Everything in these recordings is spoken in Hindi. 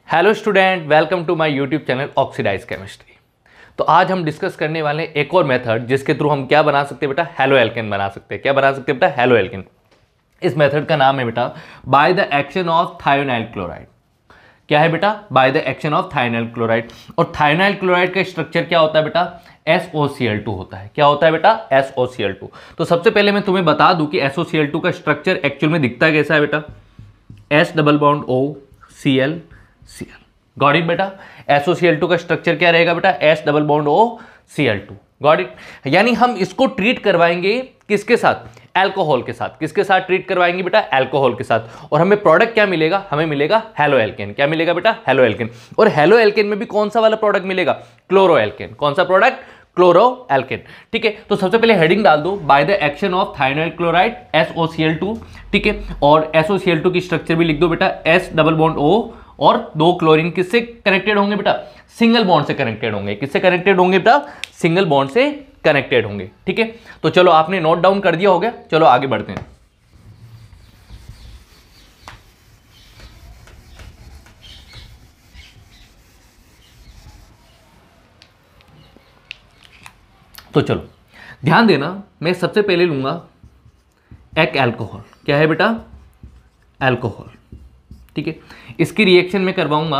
Hello student, welcome to my YouTube channel oxidise chemistry. तो आज हम डिस्कस करने वाले हैं एक और मेथड जिसके थ्रू हम क्या बना सकते हैं बेटा, हेलो एल्केन बना सकते हैं। क्या बना सकते हैं बेटा, हेलो एल्केन। इस मेथड का नाम है बेटा by the action of thionyl chloride. क्या है बेटा, by the action of thionyl chloride. और थायोनाइल क्लोराइड का स्ट्रक्चर क्या होता है बेटा, SOCl2 होता है। क्या होता है बेटा, SOCl2। तो सबसे पहले मैं तुम्हें बता दूं कि SOCl2 का स्ट्रक्चर एक्चुअल में दिखता कैसा है बेटा, S double bond O Cl Cl। Got it बेटा। SOCl2 का स्ट्रक्चर क्या रहेगा बेटा, S double bond O Cl2। Got it. यानी हम इसको ट्रीट करवाएंगे किसके साथ, अल्कोहल के साथ। किसके साथ ट्रीट करवाएंगे बेटा, अल्कोहल के साथ। और हमें प्रोडक्ट क्या मिलेगा, हमें मिलेगा हेलो एल्केन। क्या मिलेगा बेटा, हेलो एल्केन। और हेलो एल्केन में भी कौन सा वाला प्रोडक्ट मिलेगा, क्लोरो एल्केन। कौन सा प्रोडक्ट, क्लोरो एल्केन। ठीक है, तो सबसे पहले हेडिंग डाल दो by the action of thionyl chloride SOCl2। ठीक है, और SOCl2 की स्ट्रक्चर भी लिख दो बेटा, S डबल बॉन्ड O और दो क्लोरीन किससे कनेक्टेड होंगे बेटा, सिंगल बॉन्ड से कनेक्टेड होंगे। किससे कनेक्टेड होंगे बेटा, सिंगल बॉन्ड से कनेक्टेड होंगे। ठीक है, तो चलो आपने नोट डाउन कर दिया होगा, चलो आगे बढ़ते हैं। तो चलो ध्यान देना, मैं सबसे पहले लूंगा एक अल्कोहल। क्या है बेटा, अल्कोहल। ठीक है, इसकी रिएक्शन में करवाऊंगा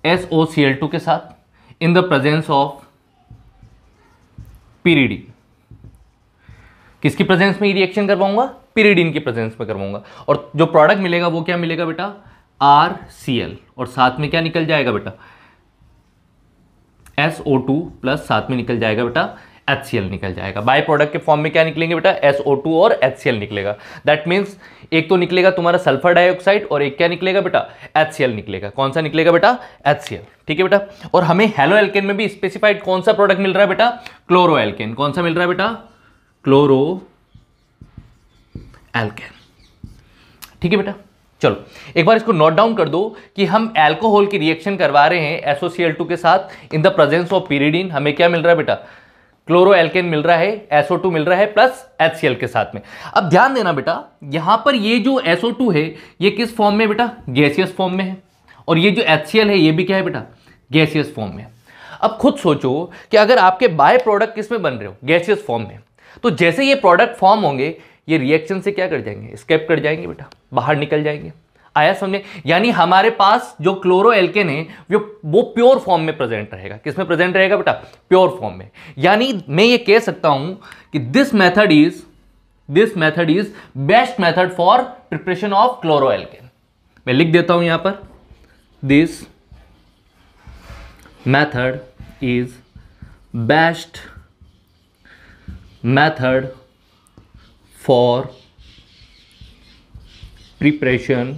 SOCl2 के साथ in the presence of pyridine। किसकी प्रेजेंस में रिएक्शन करवाऊंगा, pyridine की प्रेजेंस में करवाऊंगा। और जो प्रोडक्ट मिलेगा वो क्या मिलेगा बेटा, RCl। और साथ में क्या निकल जाएगा बेटा, SO2 प्लस साथ में निकल जाएगा बेटा HCl निकल जाएगा। बाय प्रोडक्ट के फॉर्म में क्या निकलेंगे बेटा, SO2 और HCl निकलेगा। दैट मीन्स एक तो निकलेगा तुम्हारा सल्फर डाइऑक्साइड और एक क्या निकलेगा बेटा, HCl निकलेगा। कौन सा निकलेगा बेटा, HCl। ठीक है बेटा। और हमें हेलो एल्केन में भी स्पेसिफाइड कौन सा प्रोडक्ट मिल रहा है बेटा, क्लोरो एल्केन। कौन सा मिल रहा है बेटा, क्लोरो एल्केन। ठीक है बेटा। चलो एक बार इसको नोट डाउन कर दो कि हम अल्कोहल की रिएक्शन करवा रहे हैं SOCl2 के साथ in the presence of pyridine। हमें क्या मिल रहा है बेटा, क्लोरो एल्केन मिल रहा है, SO2 मिल रहा है प्लस HCl के साथ में। अब ध्यान देना बेटा, यहां पर ये जो SO2 है ये किस फॉर्म में बेटा, गैसियस फॉर्म में है। और ये जो HCl है ये भी क्या है बेटा, गैसियस फॉर्म में। अब खुद सोचो कि अगर आपके बाय प्रोडक्ट किस में बन रहे हो, गैसियस फॉर्म में, तो जैसे ये प्रोडक्ट फॉर्म होंगे ये रिएक्शन से क्या कर जाएंगे, एस्केप कर जाएंगे बेटा, बाहर निकल जाएंगे। आया समझे। यानी हमारे पास जो क्लोरो एल्केन है वो प्योर फॉर्म में प्रेजेंट रहेगा। किस में प्रेजेंट रहेगा बेटा, प्योर फॉर्म में। यानी मैं ये कह सकता हूं कि this method is best method for preparation of chloro alkane. मैं लिख देता हूं यहां पर, this method is best method for preparation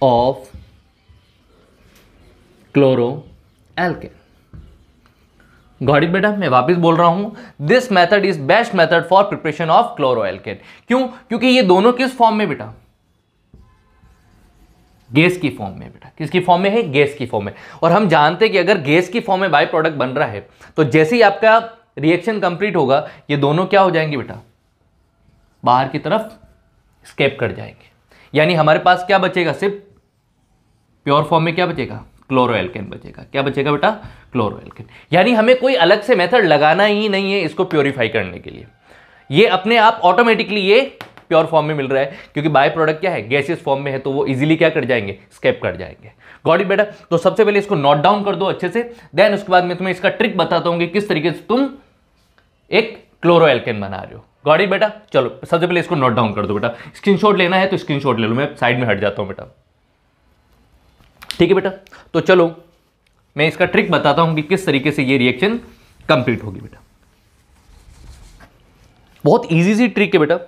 of chloro alkane. Got it बेटा। मैं वापस बोल रहा हूं, this method is best method for preparation of chloro alkane. क्यों, क्योंकि ये दोनों किस फॉर्म में बेटा, गैस की फॉर्म में बेटा। किसकी फॉर्म में है, गैस की फॉर्म में। और हम जानते हैं कि अगर गैस की फॉर्म में बाय प्रोडक्ट बन रहा है तो जैसे ही आपका रिएक्शन कंप्लीट होगा ये दोनों क्या हो जाएंगे बेटा, बाहर की तरफ स्केप कर जाएंगे। यानी हमारे पास क्या बचेगा, सिर्फ प्योर फॉर्म में क्या बचेगा, क्लोरो एल्केन बचेगा। क्या बचेगा बेटा, क्लोरो एल्केन। यानी हमें कोई अलग से मेथड लगाना ही नहीं है इसको प्योरीफाई करने के लिए। ये अपने आप ऑटोमेटिकली ये प्योर फॉर्म में मिल रहा है, क्योंकि बाय प्रोडक्ट क्या है, गैसियस फॉर्म में है, तो वो इजीली क्या कर जाएंगे, स्केप कर जाएंगे। गॉट इट बेटा। तो सबसे पहले इसको नोट डाउन कर दो अच्छे से, देन उसके बाद मैं तुम्हें इसका ट्रिक बताता हूं कि किस तरीके से तुम एक क्लोरो एल्केन बना रहे हो। गॉट इट बेटा। चलो सबसे पहले इसको नोट डाउन कर दो बेटा। स्क्रीनशॉट लेना है तो स्क्रीनशॉट ले लो, मैं साइड में हट जाता हूं बेटा। ठीक है बेटा। तो चलो मैं इसका ट्रिक बताता हूं कि किस तरीके से ये रिएक्शन कंप्लीट होगी बेटा। बहुत इजी सी ट्रिक है बेटा।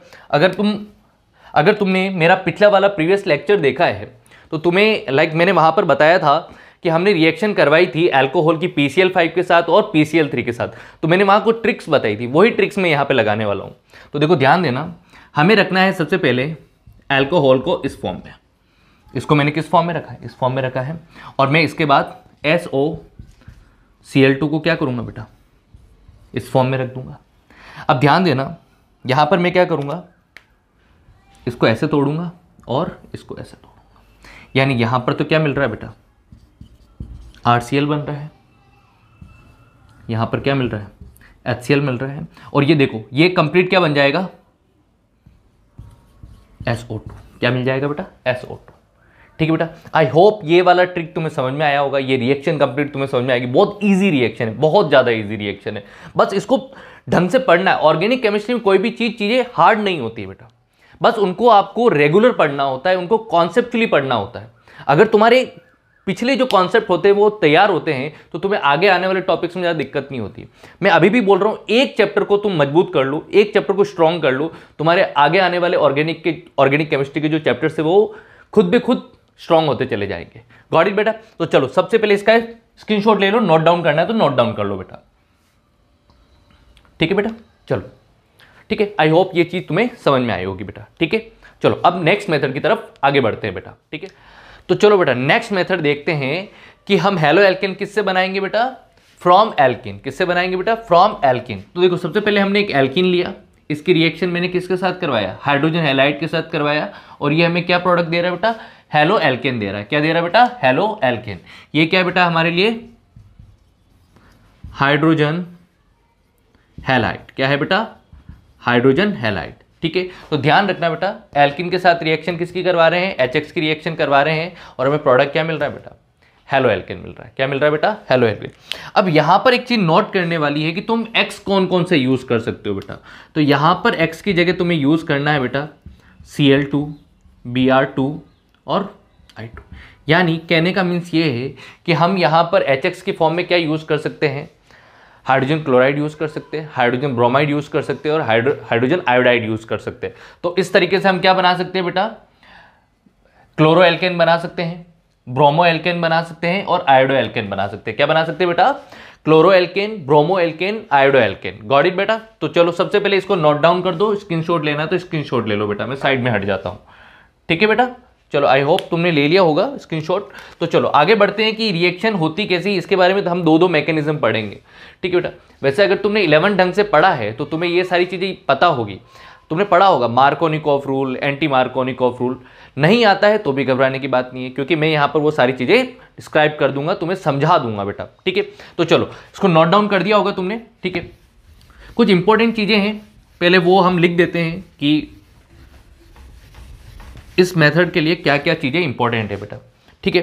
अगर तुमने मेरा पिछला वाला प्रीवियस लेक्चर देखा है तो तुम्हें मैंने वहां पर बताया था कि हमने रिएक्शन करवाई थी अल्कोहल की PCl5 के साथ और PCl3 के साथ। तो मैंने वहां कुछ ट्रिक्स बताई थी, वही ट्रिक्स मैं यहां पे लगाने वाला हूं। तो देखो ध्यान देना, हमें रखना है सबसे पहले अल्कोहल को इस फॉर्म में। इसको मैंने किस फॉर्म में रखा है, इस फॉर्म में रखा है। और मैं इसके बाद SOCl2 को क्या करूंगा बेटा, इस फॉर्म में रख दूंगा। अब ध्यान देना, यहां पर मैं क्या करूंगा, इसको ऐसे तोड़ूंगा और इसको ऐसे तोड़ूंगा। यानी यहां पर तो क्या मिल रहा है बेटा, RCl बन रहा है, यहां पर क्या मिल रहा है, HCl मिल रहा है, और ये देखो ये कंप्लीट क्या बन जाएगा, SO2। क्या मिल जाएगा बेटा, SO2। ठीक है बेटा, आई होप ये वाला ट्रिक तुम्हें समझ में आया होगा, ये रिएक्शन कंप्लीट तुम्हें समझ में आएगी। बहुत इजी रिएक्शन है, बहुत ज़्यादा इजी रिएक्शन है, बस इसको ढंग से पढ़ना है। ऑर्गेनिक केमिस्ट्री में कोई भी चीज़ें हार्ड नहीं होती है बेटा, बस उनको आपको रेगुलर पढ़ना होता है, उनको कॉन्सेप्चुअली पढ़ना होता है। अगर तुम्हारे पिछले जो कॉन्सेप्ट होते हैं वो तैयार होते हैं तो तुम्हें आगे आने वाले टॉपिक्स में ज़्यादा दिक्कत नहीं होती। मैं अभी भी बोल रहा हूँ, एक चैप्टर को तुम मजबूत कर लो, एक चैप्टर को स्ट्रॉन्ग कर लो, तुम्हारे आगे आने वाले ऑर्गेनिक केमिस्ट्री के जो चैप्टर्स है वो खुद ब खुद स्ट्रॉन्ग होते चले जाएंगे। गॉट इट बेटा। तो चलो सबसे पहले इसका स्क्रीनशॉट ले लो, नोट डाउन करना है तो नोट डाउन कर लो बेटा। ठीक है बेटा, चलो ठीक है, आई होप ये चीज़ तुम्हें समझ में आई होगी बेटा। ठीक है, चलो अब नेक्स्ट मेथड की तरफ आगे बढ़ते हैं बेटा। ठीक है, तो चलो बेटा नेक्स्ट मेथड देखते हैं कि हम हेलो एल्केन किससे बनाएंगे बेटा, फ्रॉम एल्किन। किससे बनाएंगे बेटा, फ्रॉम एल्किन। तो देखो सबसे पहले हमने एक एल्किन लिया, इसकी रिएक्शन मैंने किसके साथ करवाया, हाइड्रोजन हैलाइड के साथ करवाया, और ये हमें क्या प्रोडक्ट दे रहा है बेटा, हेलो एल्केन दे रहा है। क्या दे रहा है बेटा, हेलो एल्केन। ये क्या है बेटा हमारे लिए, हाइड्रोजन हैलाइड। क्या है बेटा, हाइड्रोजन हैलाइड। ठीक है, तो ध्यान रखना बेटा, एल्किन के साथ रिएक्शन किसकी करवा रहे हैं, HX की रिएक्शन करवा रहे हैं, और हमें प्रोडक्ट क्या मिल रहा है बेटा, हेलो एल्केन मिल रहा है। क्या मिल रहा है बेटा, हेलो एल्केन। अब यहां पर एक चीज नोट करने वाली है कि तुम X कौन कौन से यूज कर सकते हो बेटा। तो यहां पर X की जगह तुम्हें यूज करना है बेटा Cl2, Br2 और I2। यानी कहने का मीन्स ये है कि हम यहां पर HX की फॉर्म में क्या यूज कर सकते हैं, हाइड्रोजन क्लोराइड यूज कर सकते हैं, हाइड्रोजन ब्रोमाइड यूज कर सकते हैं, और हाइड्रोजन आयोडाइड यूज कर सकते हैं। तो इस तरीके से हम क्या बना सकते हैं बेटा, क्लोरो एल्केन बना सकते हैं, ब्रोमो एल्केन बना सकते हैं, और आयोडो एल्केन बना सकते हैं। क्या बना सकते हैं बेटा, chloro alkane, bromo alkane, iodo alkane. Got it बेटा। तो चलो सबसे पहले इसको नोट डाउन कर दो, स्क्रीनशॉट लेना तो स्क्रीनशॉट ले लो बेटा, मैं साइड में हट जाता हूं। ठीक है बेटा, चलो आई होप तुमने ले लिया होगा स्क्रीनशॉट। तो चलो आगे बढ़ते हैं कि रिएक्शन होती कैसी, इसके बारे में तो हम दो मैकेनिज्म पढ़ेंगे। ठीक है बेटा, वैसे अगर तुमने 11 ढंग से पढ़ा है तो तुम्हें ये सारी चीज़ें पता होगी, तुमने पढ़ा होगा Markovnikov rule, anti Markovnikov rule. नहीं आता है तो भी घबराने की बात नहीं है, क्योंकि मैं यहाँ पर वो सारी चीज़ें डिस्क्राइब कर दूंगा, तुम्हें समझा दूंगा बेटा। ठीक है, तो चलो इसको नोट डाउन कर दिया होगा तुमने। ठीक है, कुछ इंपॉर्टेंट चीज़ें हैं, पहले वो हम लिख देते हैं कि इस मेथड के लिए क्या क्या चीज़ें इंपॉर्टेंट है बेटा। ठीक है,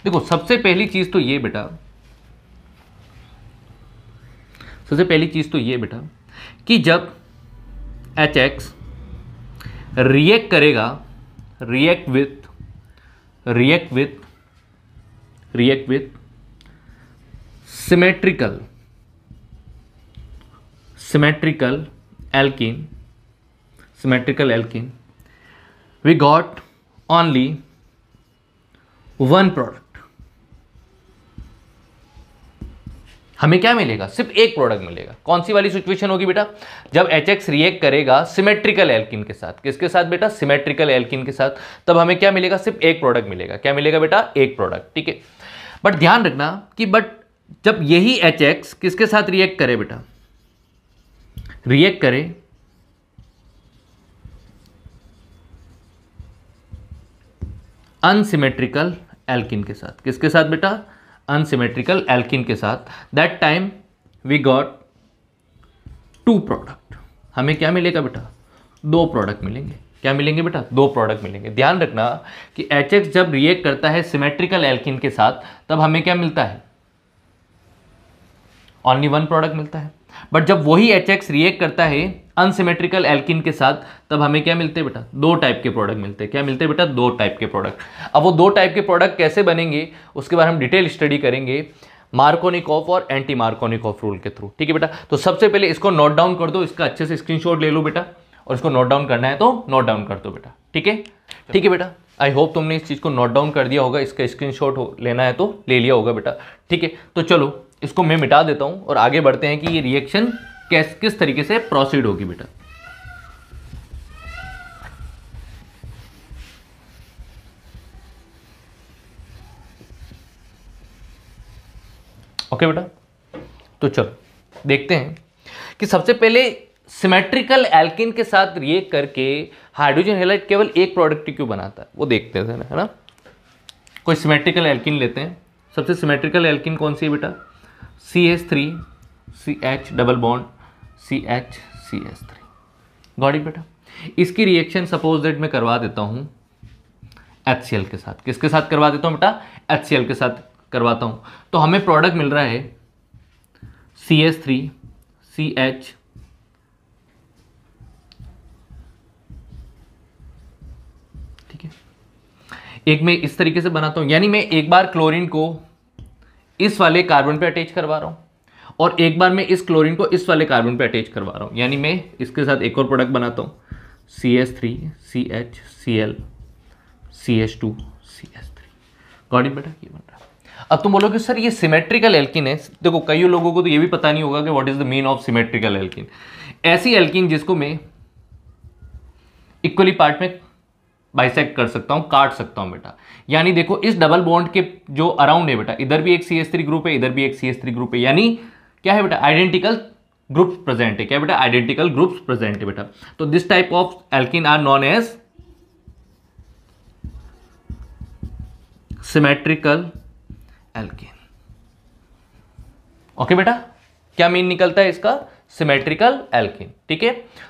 देखो सबसे पहली चीज़ तो ये बेटा, सबसे पहली चीज़ तो ये बेटा कि जब HX रिएक्ट करेगा, react with symmetrical alkene, we got only one product। हमें क्या मिलेगा, सिर्फ एक प्रोडक्ट मिलेगा। कौन सी वाली सिचुएशन होगी बेटा, जब HX रिएक्ट करेगा सिमेट्रिकल एल्कीन के साथ। किसके साथ बेटा, सिमेट्रिकल एल्कीन के साथ। तब हमें क्या मिलेगा, सिर्फ एक प्रोडक्ट मिलेगा। क्या मिलेगा बेटा, एक प्रोडक्ट। ठीक है, बट ध्यान रखना कि जब यही HX किसके साथ रिएक्ट करे बेटा, रिएक्ट करे अनसिमेट्रिकल एल्कीन के साथ। किसके साथ बेटा, अनसिमेट्रिकल एल्कीन के साथ। That time we got 2 product. हमें क्या मिलेगा बेटा, 2 प्रोडक्ट मिलेंगे। क्या मिलेंगे बेटा, 2 प्रोडक्ट मिलेंगे। ध्यान रखना कि HX जब रिएक्ट करता है सिमेट्रिकल एल्कीन के साथ तब हमें क्या मिलता है, ओनली 1 प्रोडक्ट मिलता है। बट जब वही HX रिएक्ट करता है अनसिमेट्रिकल एल्कीन के साथ तब हमें क्या मिलते हैं बेटा, 2 टाइप के प्रोडक्ट मिलते हैं। क्या मिलते हैं बेटा, 2 टाइप के प्रोडक्ट। अब वो 2 टाइप के प्रोडक्ट कैसे बनेंगे उसके बारे में हम डिटेल स्टडी करेंगे मार्कोनिकॉफ और एंटी मार्कोनिकॉफ रूल के थ्रू। ठीक है बेटा, तो सबसे पहले इसको नोट डाउन कर दो, इसका अच्छे से स्क्रीनशॉट ले लो बेटा, और इसको नोट डाउन करना है तो नोट डाउन कर दो बेटा। ठीक है, ठीक है बेटा, आई होप तुमने इस चीज़ को नोट डाउन कर दिया होगा, इसका स्क्रीनशॉट लेना है तो ले लिया होगा बेटा। ठीक है, तो चलो इसको मैं मिटा देता हूं और आगे बढ़ते हैं कि ये रिएक्शन किस तरीके से प्रोसीड होगी बेटा। ओके बेटा, तो चलो देखते हैं कि सबसे पहले सिमेट्रिकल एल्कीन के साथ रिएक्ट करके हाइड्रोजन हैलाइड केवल एक प्रोडक्ट क्यों बनाता है, वो देखते हैं, है ना। कोई सिमेट्रिकल एल्किन लेते हैं। सबसे सिमेट्रिकल एल्किन कौन सी है बेटा? CH3 CH double bond CH CH3। Got it बेटा। इसकी रिएक्शन सपोज दैट मैं करवा देता हूं HCl के साथ। किसके साथ करवा देता हूं बेटा? HCl के साथ करवाता हूं। तो हमें प्रोडक्ट मिल रहा है CH3 CH ठीक है। एक मैं इस तरीके से बनाता हूं, यानी मैं एक बार क्लोरीन को इस वाले कार्बन पे अटैच करवा रहा हूं और एक बार मैं इस क्लोरीन को इस वाले कार्बन पे अटैच करवा रहा हूं, यानी मैं इसके साथ एक और प्रोडक्ट बनाता हूं CH3 CH Cl CH2 CH3। Got it बेटा, ये बन रहा है। अब तुम बोलोगे सर ये सिमेट्रिकल एल्किन है। देखो कई लोगों को तो ये भी पता नहीं होगा कि what is the mean of symmetrical alkene. ऐसी एल्किन जिसको मैं इक्वली पार्ट में बाइसेक्ट कर सकता हूं, काट सकता हूं बेटा। यानी देखो इस डबल बॉन्ड के जो अराउंड है बेटा, इधर भी एक CH3 ग्रुप है, इधर भी एक CH3 ग्रुप है, यानी क्या है बेटा? आइडेंटिकल ग्रुप्स प्रेजेंट है। क्या बेटा? आइडेंटिकल ग्रुप्स प्रेजेंट है बेटा। तो this type of alkene are known as symmetrical alkene. Okay बेटा, क्या मीन निकलता है इसका? Symmetrical alkene. ठीक है,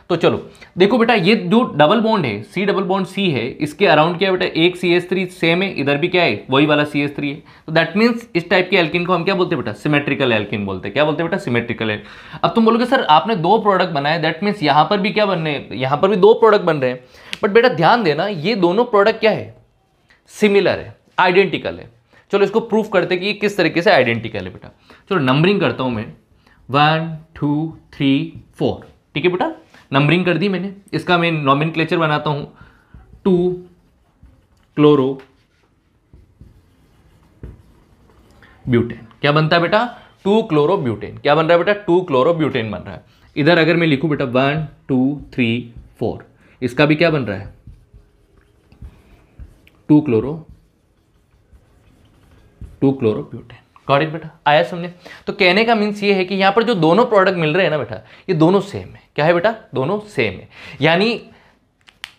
तो चलो देखो बेटा, ये जो डबल बॉन्ड है C डबल बॉन्ड C है, इसके अराउंड क्या है बेटा? एक CH3 सेम है, इधर भी क्या है? वही वाला CH3 है। तो दैट मीन्स इस टाइप के एल्किन को हम क्या बोलते हैं बेटा? सिमेट्रिकल एल्किन बोलते हैं। क्या बोलते हैं बेटा? Symmetrical alkene. अब तुम बोलोगे सर आपने दो प्रोडक्ट बनाए, दैट मीन्स यहां पर भी क्या बन रहे हैं? यहां पर भी दो प्रोडक्ट बन रहे हैं। बट बेटा ध्यान देना, ये दोनों प्रोडक्ट क्या है? सिमिलर है, आइडेंटिकल है। चलो इसको प्रूफ करते कि ये किस तरीके से आइडेंटिकल है बेटा। चलो नंबरिंग करता हूं मैं 1 2 3 4। ठीक है बेटा, नंबरिंग कर दी मैंने। इसका मैं नॉमेनक्लेचर बनाता हूं 2 क्लोरो ब्यूटेन। क्या बनता है बेटा? 2 क्लोरो ब्यूटेन। क्या बन रहा है बेटा? 2 क्लोरो ब्यूटेन बन रहा है। इधर अगर मैं लिखूं बेटा 1 2 3 4, इसका भी क्या बन रहा है? 2 क्लोरो ब्यूटेन। गॉट इट बेटा, आया समझे? तो कहने का मीन्स ये है कि यहां पर जो दोनों प्रोडक्ट मिल रहे हैं ना बेटा, ये दोनों सेम है। क्या है बेटा? दोनों सेम है। यानी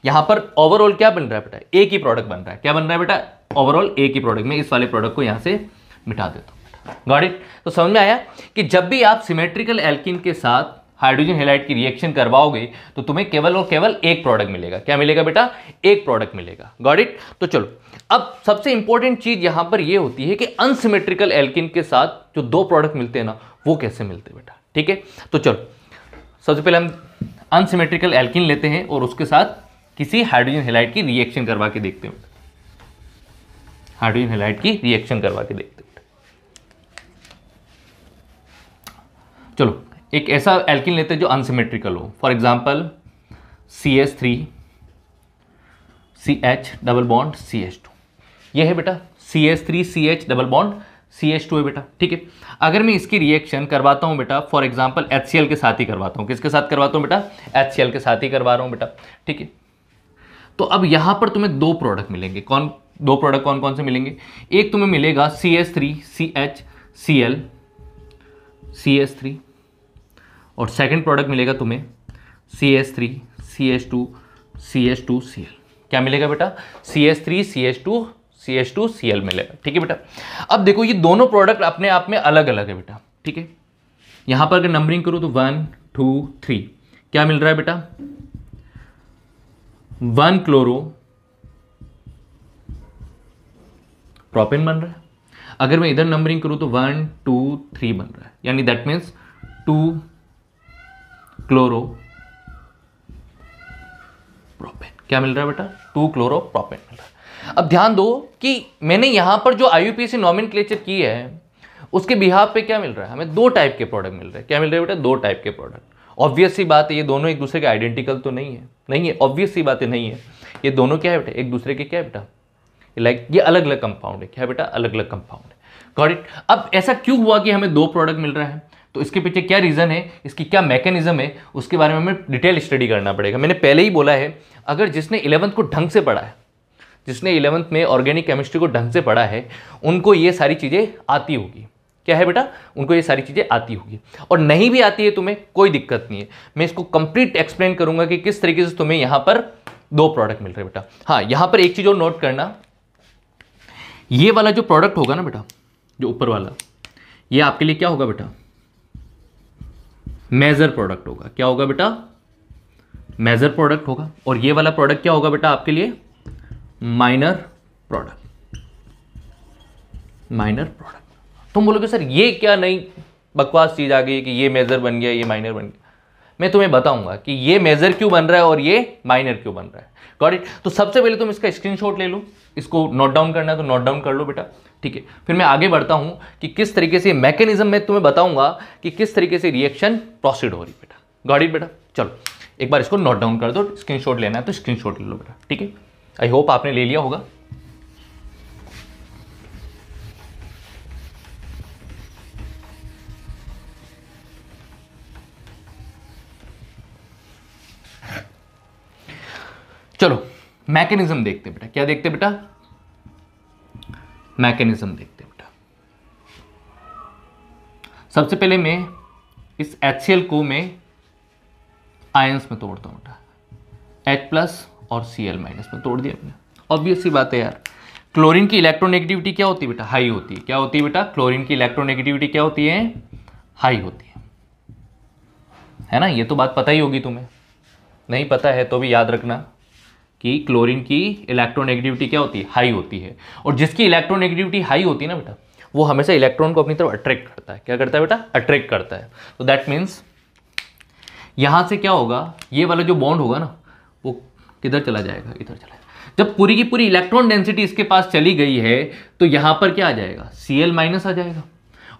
यहां पर ओवरऑल क्या बन रहा है बेटा? एक ही प्रोडक्ट बन रहा है। क्या बन रहा है बेटा? ओवरऑल एक ही प्रोडक्ट। में इस वाले प्रोडक्ट को यहां से मिटा देता हूं। Got it? तो समझ में आया कि जब भी आप सिमेट्रिकल एल्किन के साथ हाइड्रोजन हैलाइड की रिएक्शन करवाओगे तो तुम्हें केवल और केवल एक प्रोडक्ट मिलेगा। क्या मिलेगा बेटा? एक प्रोडक्ट मिलेगा। Got it? तो चलो अब सबसे इंपॉर्टेंट चीज यहां पर यह होती है कि अनसिमेट्रिकल एल्किन के साथ जो दो प्रोडक्ट मिलते हैं ना, वो कैसे मिलते हैं बेटा। ठीक है, तो चलो सबसे पहले हम अनसिमेट्रिकल एल्किन लेते हैं और उसके साथ किसी हाइड्रोजन हैलाइड की रिएक्शन करवा के देखते हैं। हाइड्रोजन हैलाइड की रिएक्शन करवा के देखते हैं। चलो एक ऐसा एल्किन लेते हैं जो अनसिमेट्रिकल हो। For example CH3 CH double bond CH2। ये है बेटा CH3 CH double bond CH2 है बेटा। ठीक है, अगर मैं इसकी रिएक्शन करवाता हूं बेटा, फॉर एग्जांपल HCl के साथ ही करवाता हूं। किसके साथ करवाता हूं बेटा? HCl के साथ ही करवा रहा हूं बेटा। ठीक है, तो अब यहां पर तुम्हें दो प्रोडक्ट मिलेंगे। दो प्रोडक्ट कौन कौन से मिलेंगे? एक तुम्हें मिलेगा CH3 CH Cl CH3 और सेकंड प्रोडक्ट मिलेगा तुम्हें CH3 CH2 CH2 Cl। क्या मिलेगा बेटा? CH3 CH2 Cl मिलेगा। ठीक है बेटा, अब देखो ये दोनों प्रोडक्ट अपने आप में अलग अलग है बेटा। ठीक है, यहां पर अगर नंबरिंग करूं तो 1 2 3, क्या मिल रहा है बेटा? 1 क्लोरो प्रोपेन बन रहा है। अगर मैं इधर नंबरिंग करूं तो 1 2 3 बन रहा है, यानी दैट मीन्स 2 क्लोरो प्रोपेन। क्या मिल रहा है बेटा? 2 क्लोरो प्रोपेन मिल रहा है। अब ध्यान दो कि मैंने यहां पर जो IUPAC नॉमेनक्लेचर की है उसके बिहाफ पे क्या मिल रहा है? हमें दो टाइप के प्रोडक्ट मिल रहे हैं। क्या मिल रहे हैं बेटा? दो टाइप के प्रोडक्ट। ऑब्वियस सी बात है, ये दोनों एक दूसरे के आइडेंटिकल तो नहीं है। नहीं है, ऑब्वियस सी बात है, नहीं है। ये दोनों क्या है बेटा? एक दूसरे के क्या है बेटा? लाइक ये अलग अलग कंपाउंड है। क्या है बेटा? अलग अलग कंपाउंड है। Got it? अब ऐसा क्यों हुआ कि हमें दो प्रोडक्ट मिल रहा है? तो इसके पीछे क्या रीजन है, इसकी क्या मैकेनिज्म है, उसके बारे में हमें डिटेल स्टडी करना पड़ेगा। मैंने पहले ही बोला है, अगर जिसने 11th को ढंग से पढ़ा है, जिसने 11th में ऑर्गेनिक केमिस्ट्री को ढंग से पढ़ा है, उनको ये सारी चीजें आती होगी। क्या है बेटा? उनको ये सारी चीजें आती होगी। और नहीं भी आती है तुम्हें, कोई दिक्कत नहीं है, मैं इसको कंप्लीट एक्सप्लेन करूंगा कि किस तरीके से तुम्हें यहां पर दो प्रोडक्ट मिल रहे हैं बेटा। हाँ, यहां पर एक चीज और नोट करना ये वाला जो प्रोडक्ट होगा ना बेटा, जो ऊपर वाला, ये आपके लिए क्या होगा बेटा, मेजर प्रोडक्ट होगा। क्या होगा बेटा, मेजर प्रोडक्ट होगा। और ये वाला प्रोडक्ट क्या होगा बेटा आपके लिए, माइनर प्रोडक्ट। Minor product. तुम बोलोगे सर ये क्या नई बकवास चीज आ गई कि ये मेजर बन गया, ये माइनर बन गया। मैं तुम्हें बताऊंगा कि ये मेजर क्यों बन रहा है और ये माइनर क्यों बन रहा है। Got it. तो सबसे पहले तुम इसका स्क्रीनशॉट ले लो, इसको नोट डाउन करना है तो नोट डाउन कर लो बेटा, ठीक है। फिर मैं आगे बढ़ता हूं कि किस तरीके से मैकेनिज्म में तुम्हें बताऊंगा कि किस तरीके से रिएक्शन प्रोसीड हो रही बेटा। गॉट इट बेटा। चलो एक बार इसको नोट डाउन कर दो, स्क्रीनशॉट लेना है तो स्क्रीनशॉट ले लो बेटा, ठीक है। आई होप आपने ले लिया होगा। चलो मैकेनिज्म देखते बेटा। क्या देखते बेटा, मैकेनिज्म देखते बेटा। सबसे पहले मैं इस HCl को मैं आयंस में तोड़ता हूं बेटा, H+ और Cl- में तोड़ दिया मैंने। ऑब्वियस सी बात है यार, क्लोरीन की इलेक्ट्रोनेगेटिविटी क्या होती है बेटा, हाई होती है। क्या होती है बेटा, क्लोरीन की इलेक्ट्रोनेगेटिविटी क्या होती है, हाई होती है ना। ये तो बात पता ही होगी तुम्हें, नहीं पता है तो भी याद रखना कि क्लोरीन की इलेक्ट्रोनेगेटिविटी क्या होती है, हाई होती है। और जिसकी इलेक्ट्रोनेगेटिविटी हाई होती है ना बेटा, वो हमेशा इलेक्ट्रॉन को अपनी तरफ अट्रैक्ट करता है। क्या करता है बेटा, अट्रैक्ट करता है। तो दैट मीन्स यहां से क्या होगा, ये वाला जो बॉन्ड होगा ना वो किधर चला जाएगा, इधर चला जाएगा। जब पूरी की पूरी इलेक्ट्रॉन डेंसिटी इसके पास चली गई है तो यहां पर क्या आ जाएगा, Cl- आ जाएगा।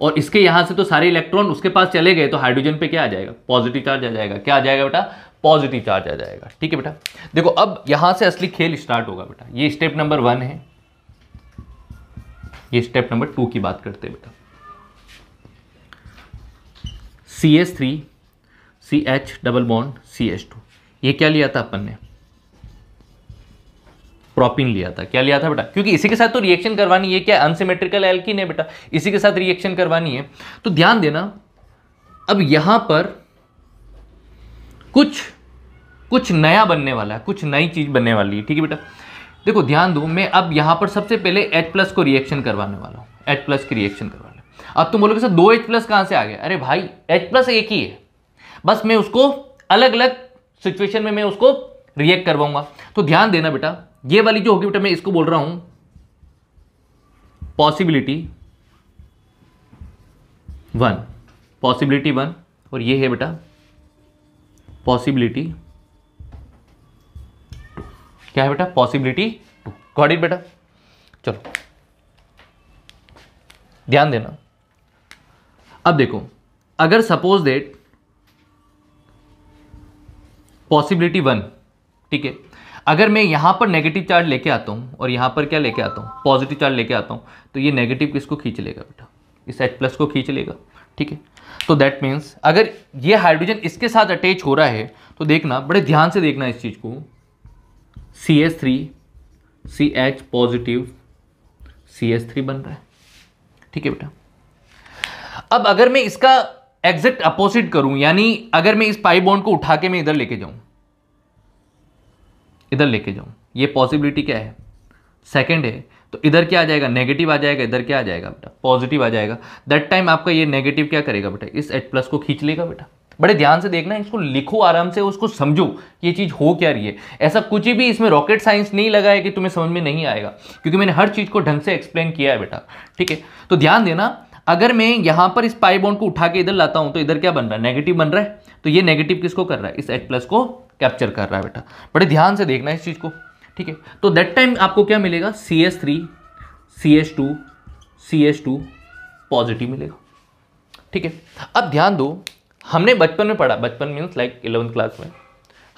और इसके यहां से तो सारे इलेक्ट्रॉन उसके पास चले गए तो हाइड्रोजन पे क्या आ जाएगा, पॉजिटिव चार्ज आ जाएगा। क्या आ जाएगा बेटा, पॉजिटिव चार्ज आ जाएगा, ठीक है बेटा। देखो अब यहां से असली खेल स्टार्ट होगा बेटा। ये स्टेप नंबर 1 है, ये स्टेप नंबर 2 की बात करते हैं बेटा। CH3 CH double bond CH2, ये क्या लिया था अपन ने, प्रोपिन लिया था। क्या लिया था बेटा, क्योंकि इसी के साथ तो रिएक्शन करवानी है। क्या अनसिमेट्रिकल एल्कीन है बेटा, इसी के साथ रिएक्शन करवानी है। तो ध्यान देना, अब यहां पर कुछ नया बनने वाला है, कुछ नई चीज बनने वाली है, ठीक है बेटा। देखो ध्यान दो, मैं अब यहां पर सबसे पहले H+ को रिएक्शन करवाने वाला हूं। H+ की रिएक्शन करवाने। अब तुम बोलोगे सर 2H+ कहां से आ गया। अरे भाई H+ एक ही है, बस मैं उसको अलग अलग सिचुएशन में मैं उसको रिएक्ट करवाऊंगा। तो ध्यान देना बेटा, ये वाली जो होगी बेटा, मैं इसको बोल रहा हूं पॉसिबिलिटी 1, पॉसिबिलिटी 1। और ये है बेटा पॉसिबिलिटी 2। क्या है बेटा, पॉसिबिलिटी 2। गॉट इट बेटा। चलो ध्यान देना, अब देखो, अगर सपोज दैट पॉसिबिलिटी 1, ठीक है, अगर मैं यहां पर नेगेटिव चार्ज लेके आता हूं और यहां पर क्या लेके आता हूं, पॉजिटिव चार्ज लेके आता हूं, तो ये नेगेटिव किसको खींच लेगा बेटा, इस H+ को खींच लेगा, ठीक है। तो दैट मीन्स अगर ये हाइड्रोजन इसके साथ अटैच हो रहा है तो देखना, बड़े ध्यान से देखना इस चीज को, CH3 CH पॉजिटिव CH3 बन रहा है, ठीक है बेटा। अब अगर मैं इसका एग्जैक्ट अपोजिट करूं, यानी अगर मैं इस पाई बॉन्ड को उठा के मैं इधर लेके जाऊं, इधर लेके जाऊं, ये पॉसिबिलिटी क्या है, सेकंड है, तो इधर क्या आ जाएगा, नेगेटिव आ जाएगा, इधर क्या आ जाएगा बेटा, पॉजिटिव आ जाएगा। दैट टाइम आपका ये नेगेटिव क्या करेगा बेटा, इस H+ को खींच लेगा बेटा। बड़े ध्यान से देखना, इसको लिखो आराम से, उसको समझो ये चीज हो क्या रही है। ऐसा कुछ भी इसमें रॉकेट साइंस नहीं लगा है कि तुम्हें समझ में नहीं आएगा, क्योंकि मैंने हर चीज को ढंग से एक्सप्लेन किया है बेटा, ठीक है। तो ध्यान देना, अगर मैं यहां पर इस पाई बॉन्ड को उठा के इधर लाता हूं तो इधर क्या बन रहा है, नेगेटिव बन रहा है। तो ये नेगेटिव किसको कर रहा है, इस H+ को कैप्चर कर रहा है बेटा। बड़े ध्यान से देखना इस चीज को, ठीक है। तो दैट टाइम आपको क्या मिलेगा, CH3 CH2 पॉजिटिव मिलेगा, ठीक है। अब ध्यान दो, हमने बचपन में पढ़ा, बचपन मीन्स लाइक 11th क्लास में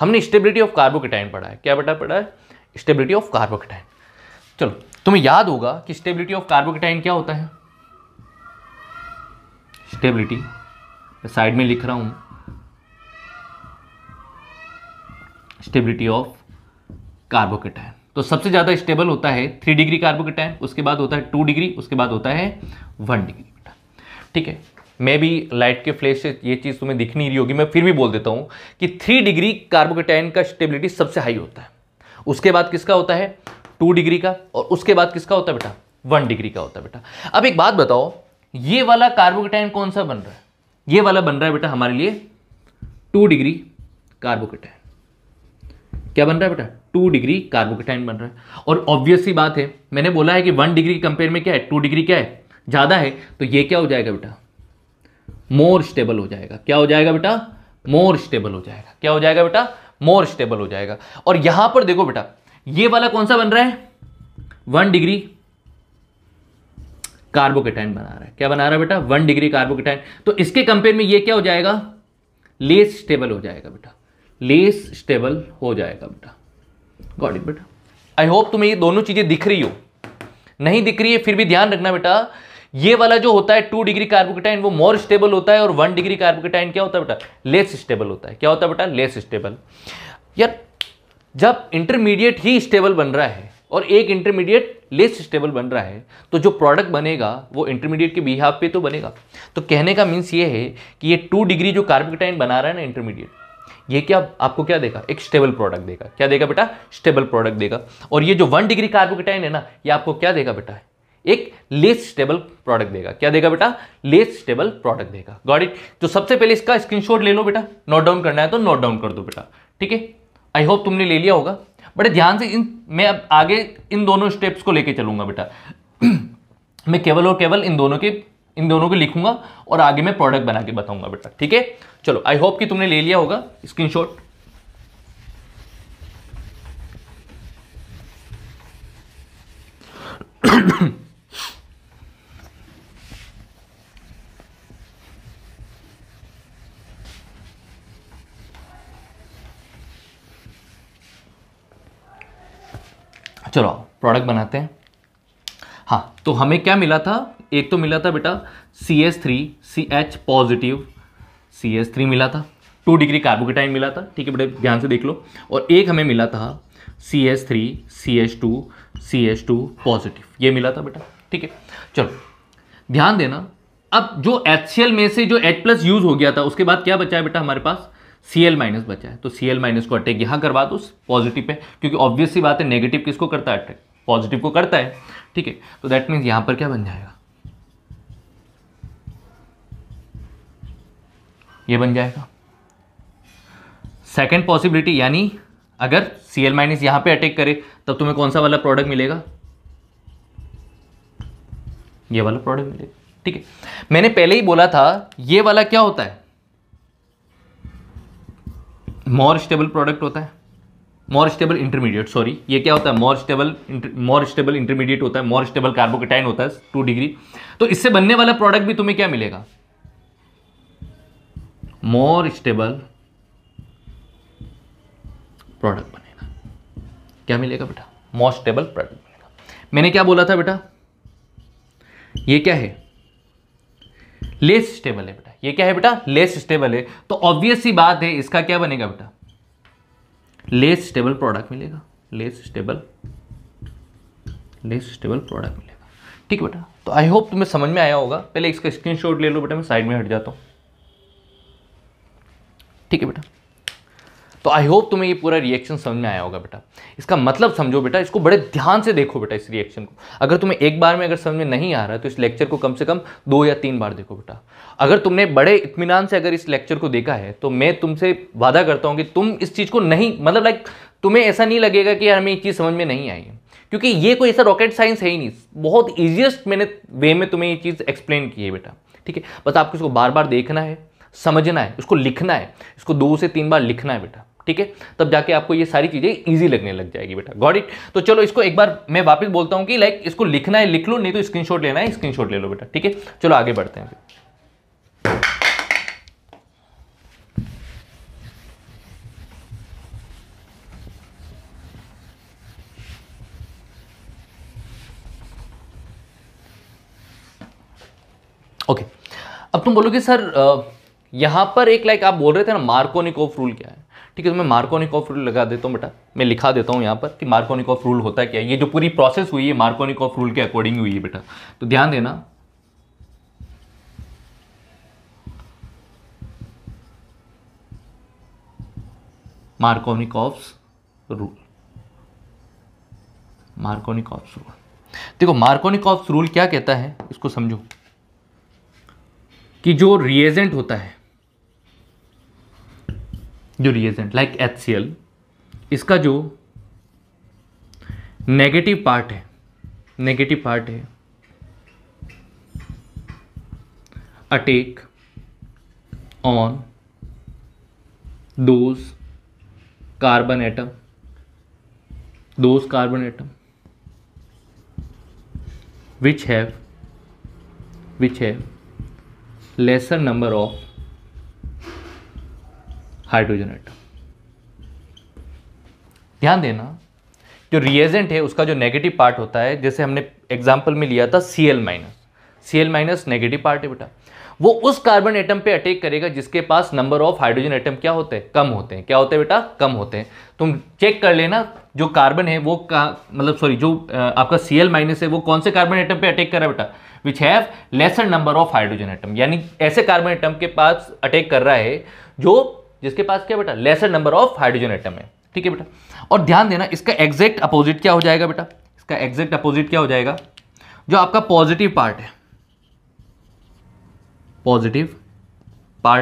हमने स्टेबिलिटी ऑफ कार्बोकेटाइन पढ़ा है। क्या बेटा पढ़ा है, स्टेबिलिटी ऑफ कार्बोकेटाइन। चलो तुम्हें याद होगा कि स्टेबिलिटी ऑफ कार्बोकेटाइन क्या होता है। स्टेबिलिटी साइड में लिख रहा हूं, स्टेबिलिटी ऑफ कार्बोकेटाइन। तो सबसे ज्यादा स्टेबल होता है 3 डिग्री कार्बोकेटाइन, उसके बाद होता है 2 डिग्री, उसके बाद होता है 1 डिग्री बेटा, ठीक है। मैं भी लाइट के फ्लैश से ये चीज तुम्हें दिख नहीं रही होगी, मैं फिर भी बोल देता हूं कि 3 डिग्री कार्बोकेटाइन का स्टेबिलिटी सबसे हाई होता है। उसके बाद किसका होता है 2 डिग्री का, और उसके बाद किसका होता है बेटा 1 डिग्री का होता है बेटा। अब एक बात बताओ, ये वाला कार्बोकेटाइन कौन सा बन रहा है? ये वाला बन रहा है बेटा हमारे लिए 2 डिग्री कार्बोकेटाइन। क्या बन रहा है बेटा? 2 डिग्री कार्बोकेटाइन बन रहा है। और ऑब्वियस सी बात है, मैंने बोला है कि 1 डिग्री कंपेयर में क्या है, 2 डिग्री क्या है, ज्यादा है, तो ये क्या हो जाएगा बेटा? मोर स्टेबल हो जाएगा। क्या हो जाएगा बेटा? मोर स्टेबल हो जाएगा। क्या हो जाएगा बेटा? मोर स्टेबल हो जाएगा। और यहां पर देखो बेटा, ये वाला कौन सा बन रहा है? 1 डिग्री कार्बोकेटाइन बना रहा है। क्या बना रहा है बेटा? 1 डिग्री कार्बोकेटाइन। तो इसके कंपेयर में ये क्या हो जाएगा? लेस स्टेबल हो जाएगा बेटा, लेस स्टेबल हो जाएगा बेटा। गॉट इट बेटा। आई होप तुम्हें ये दोनों चीजें दिख रही हो। नहीं दिख रही है फिर भी ध्यान रखना बेटा, ये वाला जो होता है 2 डिग्री कार्बोकेटाइन वो मोर स्टेबल होता है, और 1 डिग्री कार्बोकेटाइन क्या होता है बेटा? लेस स्टेबल होता है। क्या होता है बेटा? Less stable. यार जब इंटरमीडिएट ही स्टेबल बन रहा है और एक इंटरमीडिएट लेस स्टेबल बन रहा है, तो जो प्रोडक्ट बनेगा वो इंटरमीडिएट के बिहाफ पे तो बनेगा। तो कहने का मीन्स ये है कि ये 2 डिग्री जो कार्बोकेटाइन बना रहा है ना इंटरमीडिएट, ये क्या आपको क्या देगा? एक स्टेबल प्रोडक्ट देगा। क्या देगा बेटा? स्टेबल प्रोडक्ट देगा। और ये जो 1 डिग्री कार्बोकेटाइन है ना, ये आपको क्या देगा बेटा? एक लेस स्टेबल प्रोडक्ट देगा। क्या देगा बेटा? लेस स्टेबल प्रोडक्ट देगा। Got it. तो सबसे पहले इसका स्क्रीनशॉट ले लो बेटा, नोट डाउन करना है तो नोट डाउन कर दो बेटा, ठीक है। आई होप तुमने ले लिया होगा। बड़े ध्यान से मैं अब आगे इन दोनों स्टेप्स को लेके चलूंगा बेटा। मैं केवल और केवल इन दोनों को लिखूंगा और आगे मैं प्रोडक्ट बना के बताऊंगा बेटा, ठीक है। चलो, आई होप कि तुमने ले लिया होगा स्क्रीनशॉट। चलो प्रोडक्ट बनाते हैं। हाँ, तो हमें क्या मिला था? एक तो मिला था बेटा CH3CH पॉजिटिव, CH3 मिला था, 2 डिग्री कार्बोकेटाइन मिला था, ठीक है बेटा, ध्यान से देख लो। और एक हमें मिला था CH3CH2 पॉजिटिव, ये मिला था बेटा, ठीक है। चलो ध्यान देना, अब जो HCl में से जो H+ यूज हो गया था, उसके बाद क्या बचा है बेटा हमारे पास? Cl- बचा है। तो Cl- को अटैक यहां करवा दो पॉजिटिव पे, क्योंकि ऑब्वियस सी बात है नेगेटिव किसको करता है? अटैक पॉजिटिव को करता है, ठीक है। तो दैट मीन्स यहां पर क्या बन जाएगा? ये बन जाएगा सेकेंड पॉसिबिलिटी, यानी अगर Cl- यहां पे अटैक करे तब तुम्हें कौन सा वाला प्रोडक्ट मिलेगा? ये वाला प्रोडक्ट मिलेगा, ठीक है। मैंने पहले ही बोला था ये वाला क्या होता है? मोर स्टेबल प्रोडक्ट होता है, मोर स्टेबल इंटरमीडिएट, सॉरी, ये क्या होता है? मोर स्टेबल इंटरमीडिएट होता है, मोर स्टेबल कार्बोकेटाइन होता है 2 डिग्री। तो इससे बनने वाला प्रोडक्ट भी तुम्हें क्या मिलेगा? मोर स्टेबल प्रोडक्ट बनेगा। क्या मिलेगा बेटा? मोर स्टेबल प्रोडक्ट मिलेगा। मैंने क्या बोला था बेटा? ये क्या है? लेस स्टेबल है बेटा। ये क्या है बेटा? लेस स्टेबल है। तो ऑब्वियस सी बात है इसका क्या बनेगा बेटा? लेस स्टेबल प्रोडक्ट मिलेगा, लेस स्टेबल प्रोडक्ट मिलेगा, ठीक बेटा। तो आई होप तुम्हें समझ में आया होगा। पहले इसका स्क्रीनशॉट ले लो बेटा, मैं साइड में हट जाता हूं, ठीक है बेटा। तो आई होप तुम्हें ये पूरा रिएक्शन समझ में आया होगा बेटा। इसका मतलब समझो बेटा, इसको बड़े ध्यान से देखो बेटा इस रिएक्शन को। अगर तुम्हें एक बार में अगर समझ में नहीं आ रहा है तो इस लेक्चर को कम से कम 2 या 3 बार देखो बेटा। अगर तुमने बड़े इत्मीनान से अगर इस लेक्चर को देखा है तो मैं तुमसे वादा करता हूं कि तुम इस चीज़ को नहीं, मतलब लाइक तुम्हें ऐसा नहीं लगेगा कि यार हमें ये चीज़ समझ में नहीं आई है, क्योंकि ये कोई ऐसा रॉकेट साइंस है ही नहीं। बहुत ईजिएस्ट मैंने वे में तुम्हें ये चीज़ एक्सप्लेन की है बेटा, ठीक है। बस आपको इसको बार बार देखना है, समझना है, उसको लिखना है, इसको 2 से 3 बार लिखना है बेटा, ठीक है। तब जाके आपको ये सारी चीजें इजी लगने लग जाएगी बेटा। Got it. तो चलो इसको एक बार मैं वापस बोलता हूं कि लाइक इसको लिखना है लिख लो, नहीं तो स्क्रीनशॉट लेना है स्क्रीनशॉट ले लो बेटा, ठीक है। चलो आगे बढ़ते हैं। ओके, अब तुम बोलोगे सर यहां पर एक लाइक आप बोल रहे थे ना मार्कोनिकोफ रूल क्या है, ठीक है। तो मैं मार्कोनिकोफ रूल लगा देता हूं बेटा, मैं लिखा देता हूं यहां पर कि मार्कोनिकोफ रूल होता है क्या है। ये जो पूरी प्रोसेस हुई है मार्कोनिकोफ रूल के अकॉर्डिंग हुई है बेटा, तो ध्यान देना। मार्कोनिकोफ रूल, मार्कोनिकोफ रूल, देखो मार्कोनिकॉफ रूल क्या कहता है, इसको समझो कि जो रिएजेंट होता है, जो रिएजेंट लाइक HCl, इसका जो नेगेटिव पार्ट है attack on those carbon atom which have lesser number of hydrogen atom. ध्यान देना, जो रिएजेंट है उसका जो नेगेटिव पार्ट होता है, जैसे हमने एग्जांपल में लिया था Cl माइनस नेगेटिव पार्ट है बेटा, वो उस कार्बन एटम पे अटैक करेगा जिसके पास नंबर ऑफ हाइड्रोजन एटम क्या होते हैं, कम होते हैं। क्या होते हैं बेटा, कम होते हैं। तुम चेक कर लेना, जो कार्बन है वो जो आपका Cl माइनस है वो कौन से कार्बन एटम पे अटैक कर रहा है बेटा, which have laser number of hydrogen atom, यानी ऐसे कार्बन एटम के पास अटैक कर रहा है जिसके पास क्या बेटा, laser number of hydrogen atom है। ठीक है बेटा, और ध्यान देना इसका एग्जैक्ट अपोजिट क्या हो जाएगा बेटा, इसका एग्जैक्ट अपोजिट क्या हो जाएगा, जो आपका पॉजिटिव पार्ट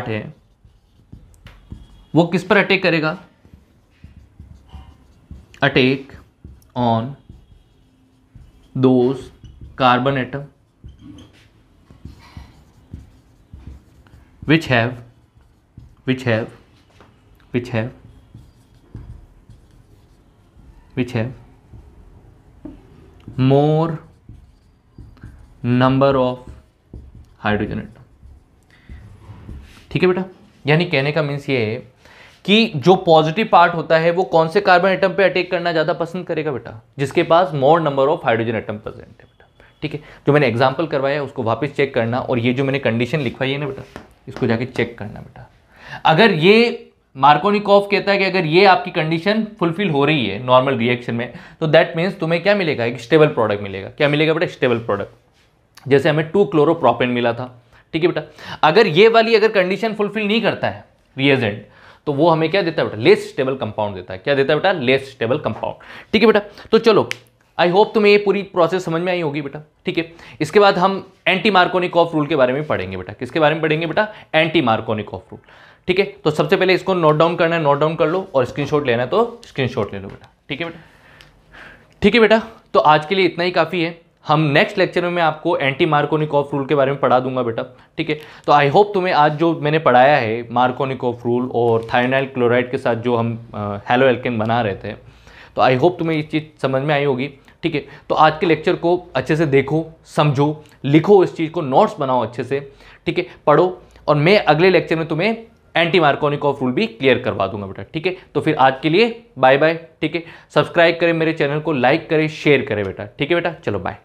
है वो किस पर अटैक करेगा, attack on those carbon atom which have more number of hydrogen atom. ठीक है बेटा, यानी कहने का मीन्स ये है कि जो पॉजिटिव पार्ट होता है वो कौन से कार्बन एटम पे अटैक करना ज़्यादा पसंद करेगा बेटा, जिसके पास more number of hydrogen atom present है बेटा। ठीक है, जो मैंने एग्जांपल करवाया उसको वापस चेक करना, और ये जो मैंने कंडीशन लिखवाई है ना बेटा, इसको जाके चेक करना बेटा। अगर ये मार्कोनिकॉफ कहता है कि अगर ये आपकी कंडीशन फुलफिल हो रही है नॉर्मल रिएक्शन में, तो दैट मीन्स तुम्हें क्या मिलेगा, एक स्टेबल प्रोडक्ट मिलेगा। क्या मिलेगा बेटा, स्टेबल प्रोडक्ट। जैसे हमें 2-क्लोरोप्रोपेन मिला था। ठीक है बेटा, अगर ये वाली अगर कंडीशन फुलफिल नहीं करता है रिएजेंट, तो वो हमें क्या देता है बेटा, लेस स्टेबल कंपाउंड देता है। क्या देता है बेटा, लेस स्टेबल कंपाउंड। ठीक है बेटा, तो चलो आई होप तुम्हें ये पूरी प्रोसेस समझ में आई होगी बेटा। ठीक है, इसके बाद हम एंटी मार्कोनिकॉफ रूल के बारे में पढ़ेंगे बेटा। किसके बारे में पढ़ेंगे बेटा, एंटी मार्कोनिकॉफ रूल। ठीक है, तो सबसे पहले इसको नोट डाउन करना है, नोट डाउन कर लो, और स्क्रीनशॉट लेना है तो स्क्रीनशॉट ले लो बेटा। ठीक है बेटा, ठीक है बेटा, तो आज के लिए इतना ही काफ़ी है। हम नेक्स्ट लेक्चर में आपको एंटी मार्कोनिकॉफ रूल के बारे में पढ़ा दूंगा बेटा। ठीक है, तो आई होप तुम्हें आज जो मैंने पढ़ाया है मार्कोनिकॉफ रूल और थायनाइल क्लोराइड के साथ जो हम हैलो एल्केन बना रहे थे, तो आई होप तुम्हें ये चीज़ समझ में आई होगी। ठीक है, तो आज के लेक्चर को अच्छे से देखो, समझो, लिखो, इस चीज़ को नोट्स बनाओ अच्छे से। ठीक है, पढ़ो, और मैं अगले लेक्चर में तुम्हें एंटी मार्कोनिकॉफ रूल भी क्लियर करवा दूंगा बेटा। ठीक है, तो फिर आज के लिए बाय बाय। ठीक है, सब्सक्राइब करें मेरे चैनल को, लाइक करें, शेयर करें बेटा। ठीक है बेटा, चलो बाय।